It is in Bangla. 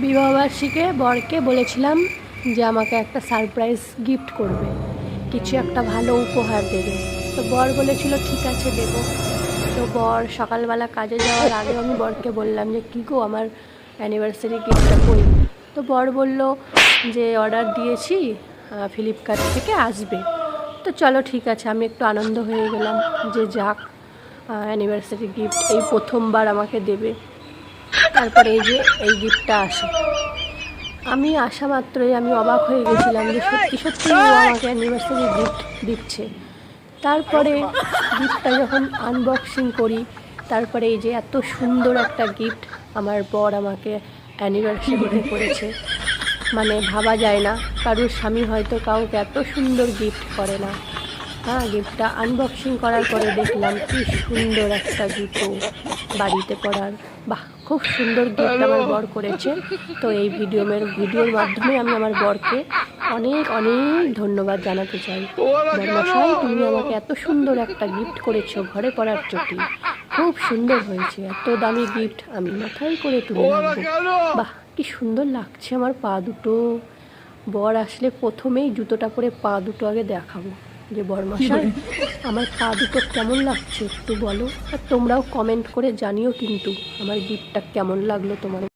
বিবাহবার্ষিকীতে বরকে বলেছিলাম যে আমাকে একটা সারপ্রাইজ গিফট করবে, কিছু একটা ভালো উপহার দেবে। তো বর বলেছিল ঠিক আছে দেবো। তো বর সকালবেলা কাজে যাওয়ার আগে আমি বরকে বললাম যে কী গো আমার অ্যানিভার্সারি গিফটটা কই। তো বর বলল যে অর্ডার দিয়েছি, ফ্লিপকার্ট থেকে আসবে। তো চলো ঠিক আছে, আমি একটু আনন্দ হয়ে গেলাম যে যাক, অ্যানিভার্সারি গিফট এই প্রথমবার আমাকে দেবে। তারপরে এই যে এই গিফটটা আসে, আমি আসা মাত্রই আমি অবাক হয়ে গেছিলাম যে সত্যি সত্যি ও আমাকে অ্যানিভার্সারি গিফট দিচ্ছে। তারপরে গিফটটা যখন আনবক্সিং করি, তারপরে এই যে এত সুন্দর একটা গিফট আমার বর আমাকে অ্যানিভার্সারিতে করেছে। মানে ভাবা যায় না, কারোর স্বামী হয়তো কাউকে এত সুন্দর গিফট করে না। হ্যাঁ, গিফটটা আনবক্সিং করার পরে দেখলাম কি সুন্দর একটা জুতো বাড়িতে পরার। বাহ, খুব সুন্দর গিফট আমার বর করেছে। তো এই ভিডিওর মাধ্যমে আমি আমার বরকে অনেক অনেক ধন্যবাদ জানাতে চাই। বরমশাই, তুমি আমাকে এত সুন্দর একটা গিফট করেছো, ঘরে পরার চটি খুব সুন্দর হয়েছে। এত দামি গিফট আমি মাথায় করে তুলে রাখবো। বাহ, কি সুন্দর লাগছে আমার পা দুটো। বর আসলে প্রথমেই জুতোটা পরে পা দুটো আগে দেখাবো যে বরমশাই আমার পা দুটো কেমন লাগছে একটু বলো। আর তোমরাও কমেন্ট করে জানিও কিন্তু আমার গিফটটা কেমন লাগলো তোমার।